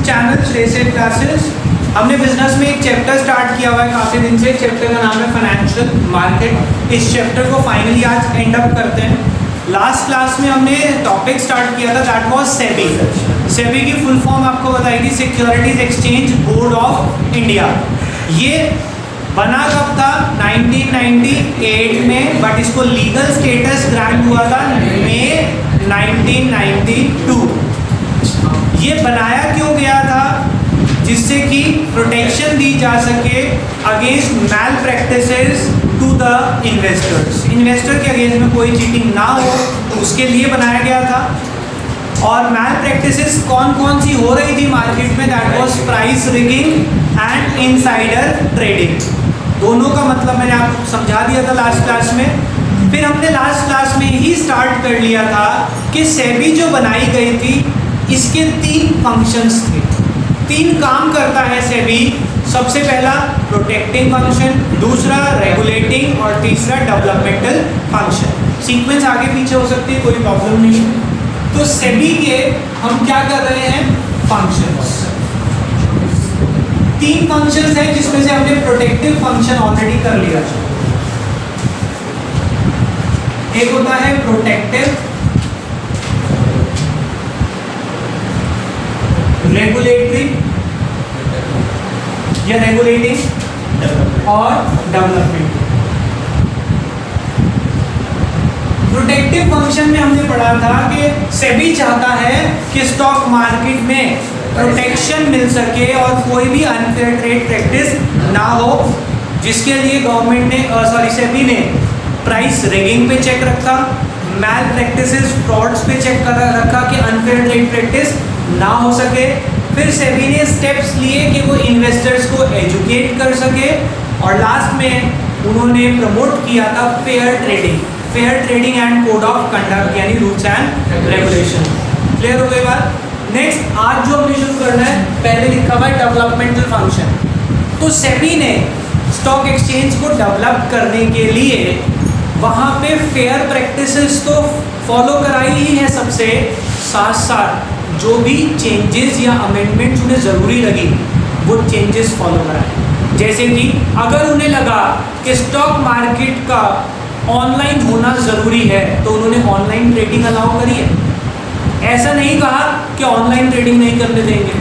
Channel reset classes. हमने business में एक चैप्टर स्टार्ट किया हुआ है काफ़ी दिन से। चैप्टर का नाम है फाइनेंशियल मार्केट। इस चैप्टर को फाइनली आज एंड अप करते हैं। लास्ट क्लास में हमने टॉपिक स्टार्ट किया था, दैट वाज सेबी। सेबी की फुल फॉर्म आपको बताई थी, securities exchange board of India. ये बना कब था? 1998 में, बट इसको लीगल स्टेटस ग्रांट हुआ था मई 1992। ये बनाया क्यों गया था? जिससे कि प्रोटेक्शन दी जा सके against malpractices to the investors. Investor के अगेंस्ट में कोई चीटिंग ना हो, उसके लिए बनाया गया था। और मैल प्रैक्टिसेस कौन कौन सी हो रही थी मार्केट में? That was price rigging and insider trading. दोनों का मतलब मैंने आपको समझा दिया था लास्ट क्लास में। फिर हमने लास्ट क्लास में ही स्टार्ट कर लिया था कि सेबी जो बनाई गई थी, इसके 3 फंक्शंस थे। 3 काम करता है सेबी। सबसे पहला प्रोटेक्टिंग फंक्शन, दूसरा रेगुलेटिंग और तीसरा डेवलपमेंटल फंक्शन। सीक्वेंस आगे पीछे हो सकती है, कोई प्रॉब्लम नहीं है। तो सेबी के हम क्या कर रहे हैं? फंक्शंस। 3 फंक्शंस हैं, जिसमें से हमने प्रोटेक्टिव फंक्शन ऑलरेडी कर लिया। एक होता है प्रोटेक्टिव, रेगुलेटरी या रेगुलेटिंग और डेवलपमेंट। प्रोटेक्टिव फंक्शन में हमने पढ़ा था कि सेबी चाहता है कि स्टॉक मार्केट में प्रोटेक्शन मिल सके और कोई भी अनफेयर ट्रेड प्रैक्टिस ना हो, जिसके लिए गवर्नमेंट ने सेबी ने प्राइस रिगिंग पे चेक रखा, मैल प्रैक्टिसेस फ्रॉड्स पे चेक कर रखा कि अनफेयर ट्रेड प्रैक्टिस ना हो सके। फिर सेबी ने स्टेप्स लिए कि वो इन्वेस्टर्स को एजुकेट कर सके, और लास्ट में उन्होंने प्रमोट किया था fair trading and code of conduct, यानी रूल्स एंड रेगुलेशन। क्लियर हो गई बात? नेक्स्ट आज जो हमने शुरू करना है, पहले लिखा हुआ है डेवलपमेंटल फंक्शन। तो सेबी ने स्टॉक एक्सचेंज को डेवलप करने के लिए वहाँ पे फेयर प्रैक्टिसेस तो फॉलो कराई ही है, सबसे साथ साथ जो भी चेंजेस या अमेंडमेंट्स उन्हें ज़रूरी लगी वो चेंजेस फॉलो कराए। जैसे कि अगर उन्हें लगा कि स्टॉक मार्केट का ऑनलाइन होना ज़रूरी है, तो उन्होंने ऑनलाइन ट्रेडिंग अलाउ करी है। ऐसा नहीं कहा कि ऑनलाइन ट्रेडिंग नहीं करने देंगे,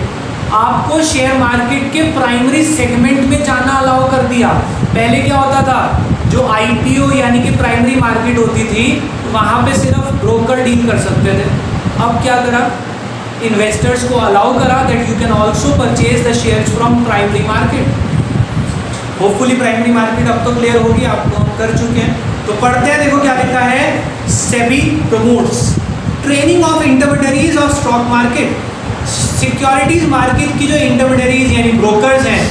आपको शेयर मार्केट के प्राइमरी सेगमेंट में जाना अलाउ कर दिया। पहले क्या होता था? जो आईपीओ यानी कि प्राइमरी मार्केट होती थी, वहाँ पे सिर्फ ब्रोकर डील कर सकते थे। अब क्या करा? इन्वेस्टर्स को अलाउ करा that you can also purchase the shares from primary market. Hopefully primary market अब तो क्लियर होगी, आपको हम कर चुके हैं। तो पढ़ते हैं, देखो क्या लिखा है। SEBI promotes training of intermediaries of stock market. Securities market की जो इंटरमीडियरीज यानी ब्रोकर्स हैं,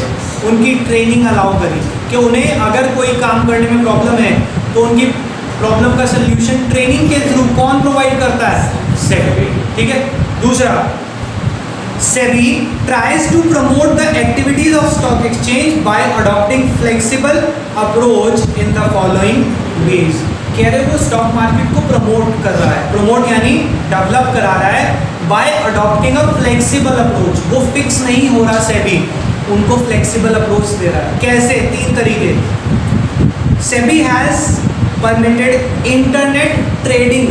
उनकी ट्रेनिंग अलाउ करी कि उन्हें अगर कोई काम करने में प्रॉब्लम है तो उनकी प्रॉब्लम का सोल्यूशन ट्रेनिंग के थ्रू कौन प्रोवाइड करता है? सेबी। ठीक है। दूसरा, SEBI tries to promote the activities of stock exchange by adopting flexible approach in the following ways. कह रहे वो स्टॉक मार्केट को प्रमोट कर रहा है, प्रमोट यानी डेवलप करा रहा है bye adopting a flexible approach. वो फिक्स नहीं हो रहा, सेबी उनको फ्लेक्सिबल अप्रोच दे रहा है। कैसे? 3 तरीके। SEBI has permitted internet trading.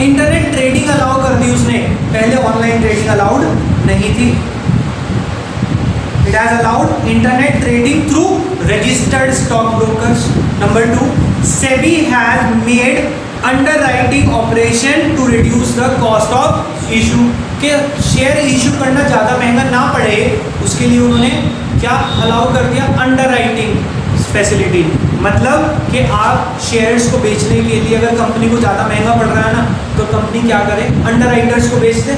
Internet trading allow कर दी उसने, पहले ऑनलाइन ट्रेडिंग अलाउड नहीं थी। It has allowed internet trading through registered stock brokers. Number 2, SEBI has made underwriting operation to reduce the cost of issue. के शेयर इशू करना ज़्यादा महंगा ना पड़े, उसके लिए उन्होंने क्या अलाउ कर दिया? Underwriting facility. मतलब कि आप शेयर्स को बेचने के लिए अगर कंपनी को ज़्यादा महंगा पड़ रहा है ना, तो कंपनी क्या करे? अंडरराइटर्स को बेच दे,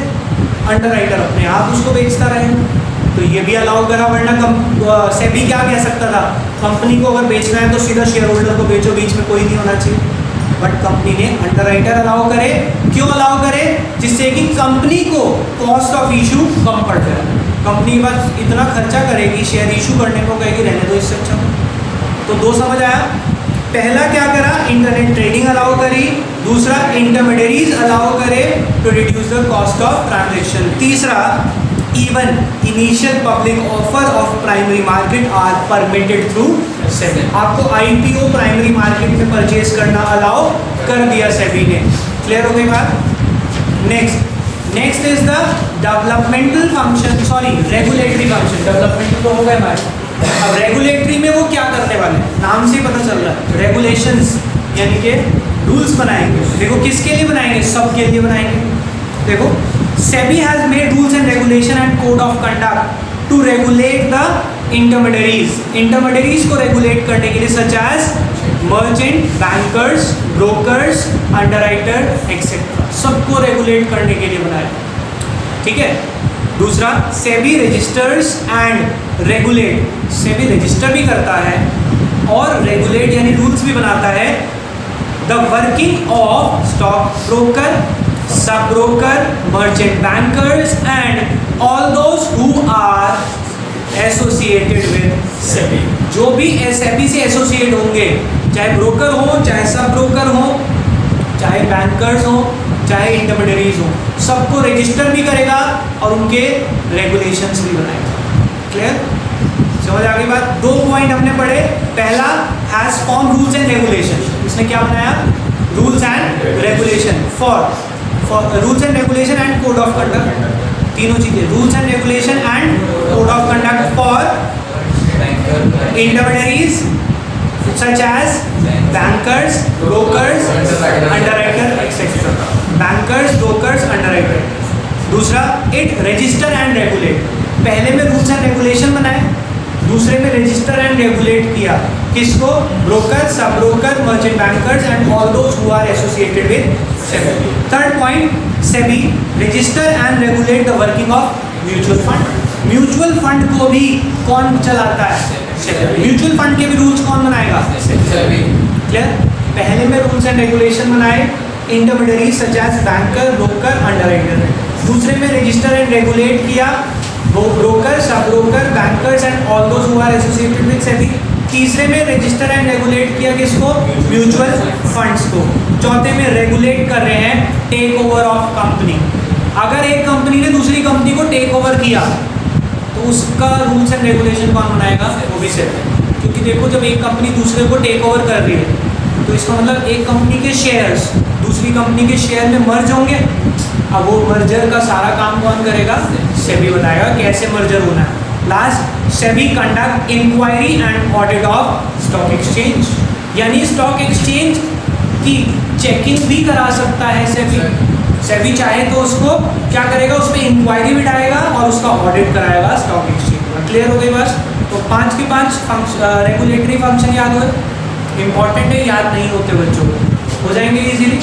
अंडरराइटर अपने आप उसको बेचता रहे। तो ये भी अलाउ करा, वरना सेबी क्या कह सकता था? कंपनी को अगर बेचना है तो सीधा शेयर होल्डर को बेचो, बीच में कोई नहीं होना चाहिए। बट कंपनी ने अंडरराइटर अलाउ करे। क्यों अलाउ करे? जिससे कि कंपनी को कॉस्ट ऑफ इशू कम पड़ जाए। कंपनी बस इतना खर्चा करेगी, शेयर इशू करने को कहेगी रहने दो, इससे अच्छा। तो 2 समझ आया? पहला क्या करा? इंटरनेट ट्रेडिंग अलाउ करी। दूसरा, इंटरमीडियरीज अलाउ करे to reduce the cost of transaction. तीसरा, even initial public offer of primary market are permitted through SEBI। आपको IPO प्राइमरी मार्केट में परचेज करना अलाउ कर दिया SEBI ने। क्लियर हो गई बात। Next is the developmental function, sorry regulatory function. Developmental तो हो गए हमारे। अब रेगुलेटरी में वो क्या करने वाले हैं, नाम से ही पता चल रहा है, रेगुलेशंस यानी कि रूल्स बनाएंगे। देखो किसके लिए बनाएंगे, सबके लिए बनाएंगे। देखो SEBI has made rules and regulation and code of conduct to regulate the intermediaries। Intermediaries को रेगुलेट करने के लिए such as merchant, bankers, brokers, underwriter etcetera, सबको रेगुलेट करने के लिए बनाया। ठीक है। दूसरा SEBI registers and regulate. SEBI register भी करता है और रेगुलेट यानी रूल्स भी बनाता है the working of stock broker, sub broker, merchant bankers and all those who are associated with SEBI। जो भी SEBI से एसोसिएट होंगे, चाहे ब्रोकर हो, चाहे सब ब्रोकर हो, चाहे बैंकर्स हो, चाहे इंटरमीडियरीज हो, सबको रजिस्टर भी करेगा और उनके रेगुलेशंस भी बनाएगा। क्लियर, समझ आ गई बात। 2 पॉइंट हमने पढ़े। पहला has form rules and regulation, इसने क्या बनाया, rules and regulation for rules and regulation and code of conduct, तीनों चीजें, rules and regulation and code of conduct for intermediaries such as bankers, brokers, underwriter etc. bankers, brokers, underwriter। दूसरा it register and regulate। पहले में rules and regulation बनाए, दूसरे में register and regulate किया। किसको, broker, sub broker, merchant bankers and all those who are associated with SEBI। Third point SEBI register and regulate the working of mutual fund. Mutual fund को भी कौन चलाता है, म्यूचुअल फंड के भी rules कौन बनाएगा, क्लियर। पहले में रूल्स एंड रेगुलेशन बनाए intermediary such as banker, broker, underwriter. दूसरे में रजिस्टर एंड रेगुलेट किया broker, sub broker, bankers and all those who are associated with SEBI। तीसरे में रजिस्टर एंड रेगुलेट किया किसको, म्यूचुअल फंड्स को। चौथे में रेगुलेट कर रहे हैं टेक ओवर ऑफ कंपनी। अगर एक कंपनी ने दूसरी कंपनी को टेक ओवर किया तो उसका रूल्स एंड रेगुलेशन कौन बनाएगा, वो भी SEBI। क्योंकि देखो जब एक कंपनी दूसरे को टेक ओवर कर रही है तो इसका मतलब एक कंपनी के शेयर्स दूसरी कंपनी के शेयर में मर्ज होंगे। अब वो मर्जर का सारा काम कौन करेगा, SEBI बताएगा कैसे मर्जर होना है। Last SEBI conduct inquiry and audit of stock exchange, यानी स्टॉक एक्सचेंज की चेकिंग भी करा सकता है SEBI चाहे तो उसको क्या करेगा, उसमें इंक्वायरी भी डालेगा और उसका ऑडिट कराएगा स्टॉक एक्सचेंज। क्लियर हो गई बस। तो 5 के 5 रेगुलेटरी फंक्शन याद हो, इंपॉर्टेंट है, याद नहीं होते बच्चों को, हो जाएंगे इजीली।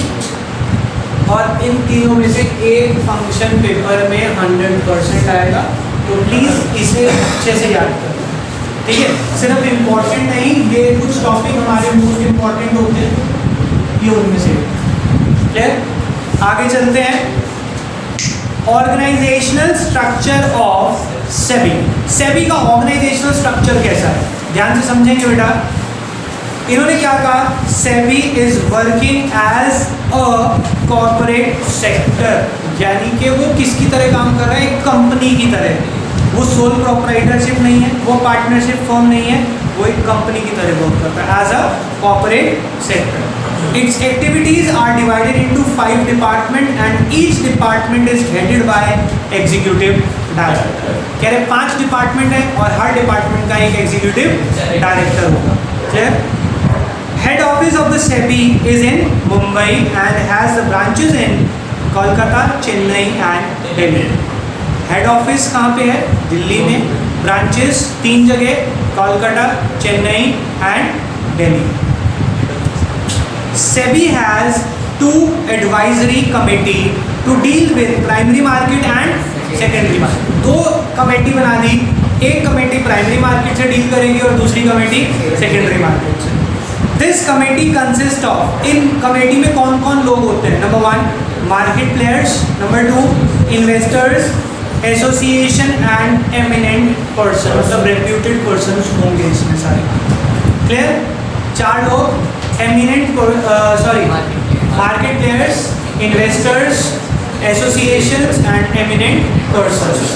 और इन तीनों में से एक फंक्शन पेपर में 100% आएगा, तो प्लीज़ इसे अच्छे से याद करें। ठीक है, सिर्फ इम्पॉर्टेंट नहीं, ये कुछ टॉपिक हमारे मोस्ट इम्पॉर्टेंट होते हैं, ये उनमें से। क्लियर, आगे चलते हैं। ऑर्गेनाइजेशनल स्ट्रक्चर ऑफ SEBI का ऑर्गेनाइजेशनल स्ट्रक्चर कैसा है, ध्यान से समझेंगे बेटा। इन्होंने क्या कहा, SEBI is working as a corporate sector, यानी कि वो किसकी तरह काम कर रहा है, एक कंपनी की तरह। वो सोल प्रोप्राइटरशिप नहीं है, वो पार्टनरशिप फर्म नहीं है, वो एक कंपनी की तरह वर्क करता है as a corporate sector. Its activities are divided into 5 departments and each department is headed by executive director। कह रहे 5 डिपार्टमेंट है और हर डिपार्टमेंट का एक एग्जीक्यूटिव डायरेक्टर होगा। Clear. Head office of the SEBI is in Mumbai and has the branches in Kolkata, Chennai and Delhi. Head office कहाँ पे है, दिल्ली में। ब्रांचेस 3 जगह, Kolkata, Chennai and Delhi. SEBI has 2 advisory committee to deal with primary market and secondary market। 2 committee बना दी, एक committee primary market से deal करेगी और दूसरी कमेटी सेकेंडरी मार्केट से। This committee consist of, in committee में कौन कौन लोग होते हैं, number 1 market players, number 2 investors, association and eminent person, मतलब रेप्यूटेड पर्सन होंगे इसमें सारे। क्लियर, 4 लोग, eminent market players, investors, associations and eminent persons.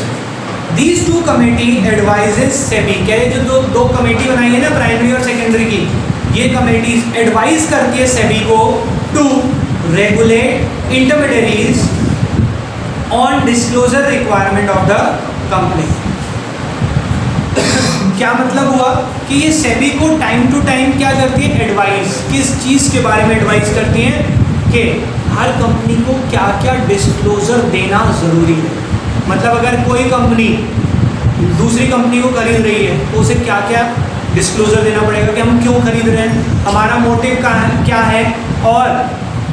These two committee advises SEBI, कह रहे जो दो कमेटी बनाई है ना प्राइमरी और सेकेंडरी की, ये कमेटीज एडवाइज करती है सेबी को to regulate intermediaries on disclosure requirement of the company. क्या मतलब हुआ कि ये सेबी को टाइम टू टाइम क्या करती है, एडवाइस, किस चीज़ के बारे में एडवाइस करती हैं कि हर कंपनी को क्या क्या डिस्क्लोजर देना ज़रूरी है। मतलब अगर कोई कंपनी दूसरी कंपनी को खरीद रही है तो उसे क्या क्या डिस्क्लोजर देना पड़ेगा कि हम क्यों खरीद रहे हैं, हमारा मोटिव क्या है, और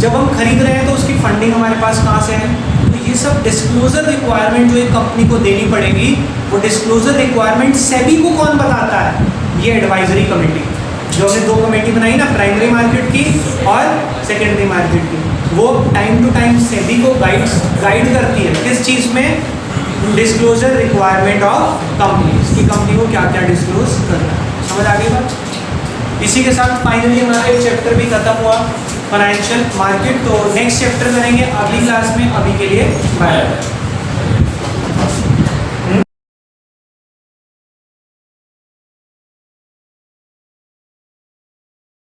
जब हम खरीद रहे हैं तो उसकी फंडिंग हमारे पास कहाँ से है। तो ये सब डिस्क्लोजर रिक्वायरमेंट जो एक कंपनी को देनी पड़ेगी, वो डिस्क्लोजर रिक्वायरमेंट सेबी को कौन बताता है, ये एडवाइजरी कमेटी जो हमने दो कमेटी बनाई ना, प्राइमरी मार्केट की और सेकेंडरी मार्केट की, वो टाइम टू टाइम सेबी को गाइड करती है किस चीज़ में, डिस्क्लोजर रिक्वायरमेंट ऑफ कंपनी, की कंपनी को क्या क्या डिस्क्लोज करना है। समझ आ गई बात। इसी के साथ फाइनली हमारा एक चैप्टर भी खत्म हुआ फाइनेंशियल मार्केट। तो नेक्स्ट चैप्टर करेंगे अगली क्लास में, अभी के लिए बाय।